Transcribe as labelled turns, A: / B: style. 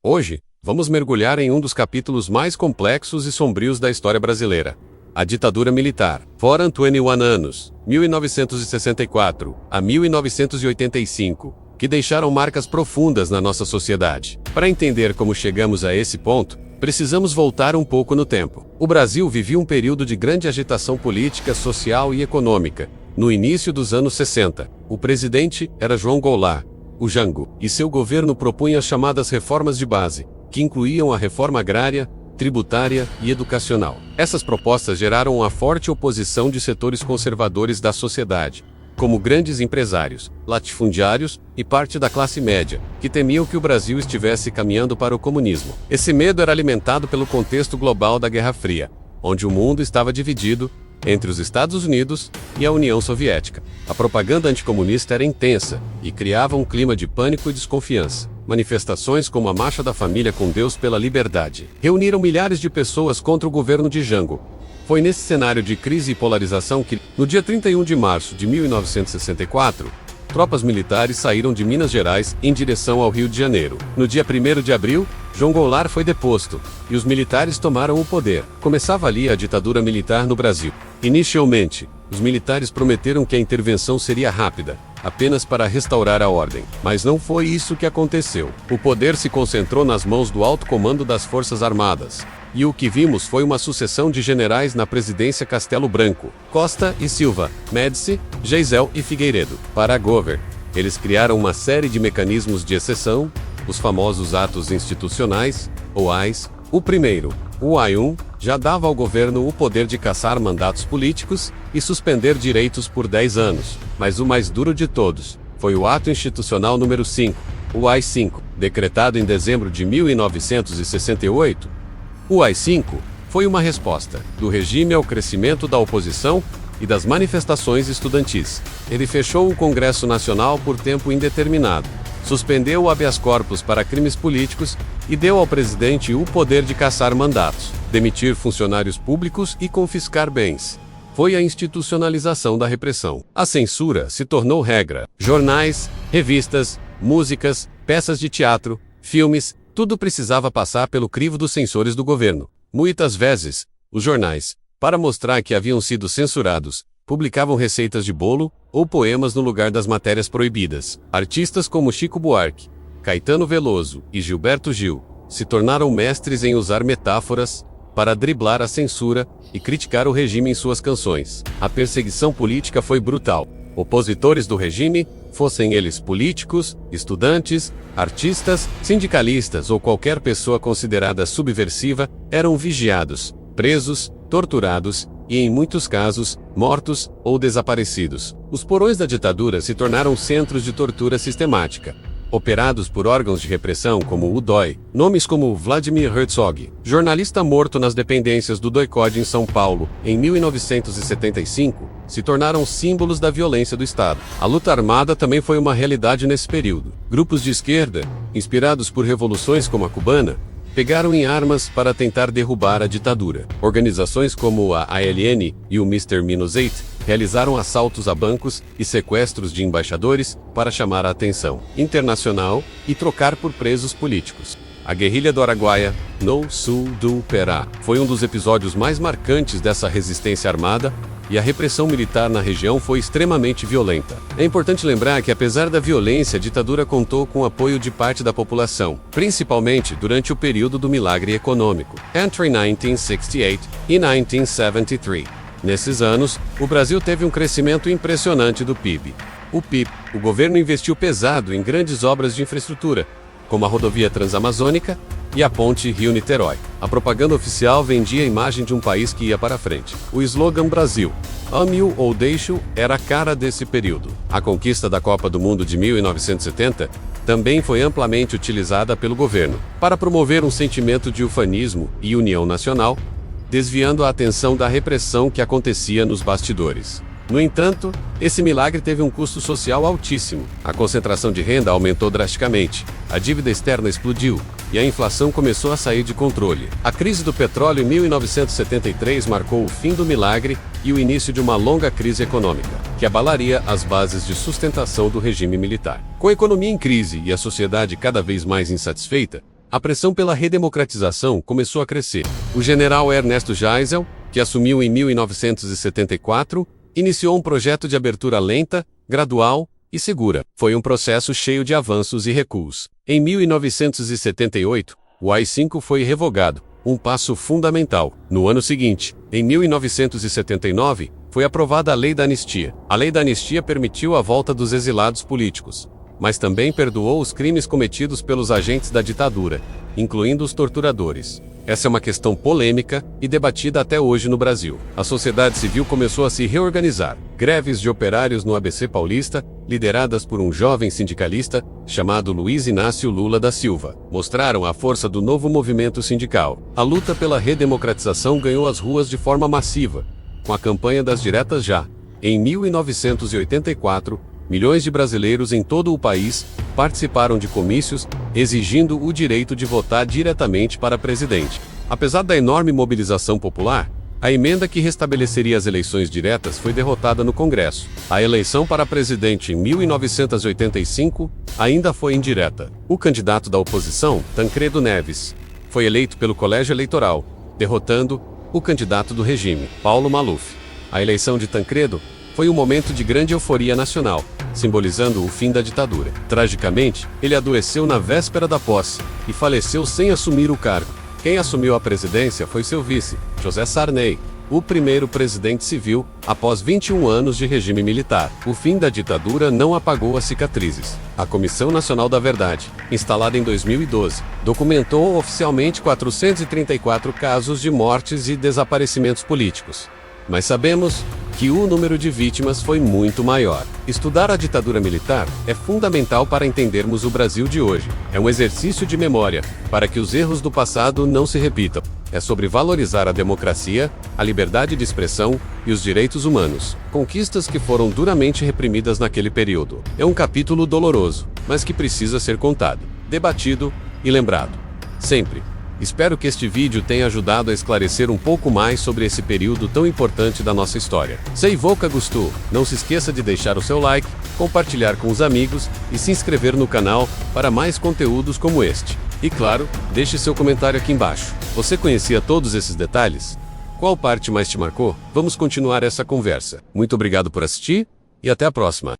A: Hoje, vamos mergulhar em um dos capítulos mais complexos e sombrios da história brasileira. A ditadura militar. Foram 21 anos, 1964 a 1985, que deixaram marcas profundas na nossa sociedade. Para entender como chegamos a esse ponto, precisamos voltar um pouco no tempo. O Brasil vivia um período de grande agitação política, social e econômica. No início dos anos 60, o presidente era João Goulart, o Jango, e seu governo propunha as chamadas reformas de base, que incluíam a reforma agrária, tributária e educacional. Essas propostas geraram uma forte oposição de setores conservadores da sociedade, como grandes empresários, latifundiários e parte da classe média, que temiam que o Brasil estivesse caminhando para o comunismo. Esse medo era alimentado pelo contexto global da Guerra Fria, onde o mundo estava dividido entre os Estados Unidos e a União Soviética. A propaganda anticomunista era intensa e criava um clima de pânico e desconfiança. Manifestações como a Marcha da Família com Deus pela Liberdade reuniram milhares de pessoas contra o governo de Jango. Foi nesse cenário de crise e polarização que, no dia 31 de março de 1964, tropas militares saíram de Minas Gerais em direção ao Rio de Janeiro. No dia 1º de abril, João Goulart foi deposto, e os militares tomaram o poder. Começava ali a ditadura militar no Brasil. Inicialmente, os militares prometeram que a intervenção seria rápida, apenas para restaurar a ordem. Mas não foi isso que aconteceu. O poder se concentrou nas mãos do alto comando das Forças Armadas. E o que vimos foi uma sucessão de generais na presidência Castelo Branco, Costa e Silva, Médici, Geisel e Figueiredo. Para a Gover, eles criaram uma série de mecanismos de exceção, os famosos atos institucionais, ou AIs. O primeiro, o AI-1, já dava ao governo o poder de cassar mandatos políticos e suspender direitos por 10 anos. Mas o mais duro de todos foi o ato institucional número 5, o AI-5, decretado em dezembro de 1968. O AI-5 foi uma resposta do regime ao crescimento da oposição e das manifestações estudantis. Ele fechou o Congresso Nacional por tempo indeterminado, suspendeu o habeas corpus para crimes políticos e deu ao presidente o poder de cassar mandatos, demitir funcionários públicos e confiscar bens. Foi a institucionalização da repressão. A censura se tornou regra. Jornais, revistas, músicas, peças de teatro, filmes, tudo precisava passar pelo crivo dos censores do governo. Muitas vezes, os jornais, para mostrar que haviam sido censurados, publicavam receitas de bolo ou poemas no lugar das matérias proibidas. Artistas como Chico Buarque, Caetano Veloso e Gilberto Gil se tornaram mestres em usar metáforas para driblar a censura e criticar o regime em suas canções. A perseguição política foi brutal. Opositores do regime, fossem eles políticos, estudantes, artistas, sindicalistas ou qualquer pessoa considerada subversiva, eram vigiados, presos, torturados e, em muitos casos, mortos ou desaparecidos. Os porões da ditadura se tornaram centros de tortura sistemática, operados por órgãos de repressão como o DOI. Nomes como Vladimir Herzog, jornalista morto nas dependências do DOI-CODE em São Paulo, em 1975, se tornaram símbolos da violência do Estado. A luta armada também foi uma realidade nesse período. Grupos de esquerda, inspirados por revoluções como a cubana, pegaram em armas para tentar derrubar a ditadura. Organizações como a ALN e o Mr. Minus 8 realizaram assaltos a bancos e sequestros de embaixadores para chamar a atenção internacional e trocar por presos políticos. A guerrilha do Araguaia, no sul do Pará, foi um dos episódios mais marcantes dessa resistência armada, e a repressão militar na região foi extremamente violenta. É importante lembrar que, apesar da violência, a ditadura contou com o apoio de parte da população, principalmente durante o período do milagre econômico, entre 1968 e 1973. Nesses anos, o Brasil teve um crescimento impressionante do PIB. O governo investiu pesado em grandes obras de infraestrutura, como a rodovia Transamazônica e a ponte Rio-Niterói. A propaganda oficial vendia a imagem de um país que ia para frente. O slogan Brasil, ame-o ou deixe-o, era a cara desse período. A conquista da Copa do Mundo de 1970 também foi amplamente utilizada pelo governo para promover um sentimento de ufanismo e união nacional, desviando a atenção da repressão que acontecia nos bastidores. No entanto, esse milagre teve um custo social altíssimo. A concentração de renda aumentou drasticamente, a dívida externa explodiu e a inflação começou a sair de controle. A crise do petróleo em 1973 marcou o fim do milagre e o início de uma longa crise econômica, que abalaria as bases de sustentação do regime militar. Com a economia em crise e a sociedade cada vez mais insatisfeita, a pressão pela redemocratização começou a crescer. O general Ernesto Geisel, que assumiu em 1974, iniciou um projeto de abertura lenta, gradual e segura. Foi um processo cheio de avanços e recuos. Em 1978, o AI-5 foi revogado, um passo fundamental. No ano seguinte, em 1979, foi aprovada a Lei da Anistia. A Lei da Anistia permitiu a volta dos exilados políticos, mas também perdoou os crimes cometidos pelos agentes da ditadura, incluindo os torturadores. Essa é uma questão polêmica e debatida até hoje no Brasil. A sociedade civil começou a se reorganizar. Greves de operários no ABC Paulista, lideradas por um jovem sindicalista chamado Luiz Inácio Lula da Silva, mostraram a força do novo movimento sindical. A luta pela redemocratização ganhou as ruas de forma massiva, com a campanha das diretas já. Em 1984, milhões de brasileiros em todo o país participaram de comícios, exigindo o direito de votar diretamente para presidente. Apesar da enorme mobilização popular, a emenda que restabeleceria as eleições diretas foi derrotada no Congresso. A eleição para presidente em 1985 ainda foi indireta. O candidato da oposição, Tancredo Neves, foi eleito pelo Colégio Eleitoral, derrotando o candidato do regime, Paulo Maluf. A eleição de Tancredo foi um momento de grande euforia nacional, simbolizando o fim da ditadura. Tragicamente, ele adoeceu na véspera da posse e faleceu sem assumir o cargo. Quem assumiu a presidência foi seu vice, José Sarney, o primeiro presidente civil após 21 anos de regime militar. O fim da ditadura não apagou as cicatrizes. A Comissão Nacional da Verdade, instalada em 2012, documentou oficialmente 434 casos de mortes e desaparecimentos políticos. Mas sabemos que o número de vítimas foi muito maior. Estudar a ditadura militar é fundamental para entendermos o Brasil de hoje. É um exercício de memória, para que os erros do passado não se repitam. É sobre valorizar a democracia, a liberdade de expressão e os direitos humanos, conquistas que foram duramente reprimidas naquele período. É um capítulo doloroso, mas que precisa ser contado, debatido e lembrado. Sempre. Espero que este vídeo tenha ajudado a esclarecer um pouco mais sobre esse período tão importante da nossa história. Se você gostou, não se esqueça de deixar o seu like, compartilhar com os amigos e se inscrever no canal para mais conteúdos como este. E claro, deixe seu comentário aqui embaixo. Você conhecia todos esses detalhes? Qual parte mais te marcou? Vamos continuar essa conversa. Muito obrigado por assistir e até a próxima.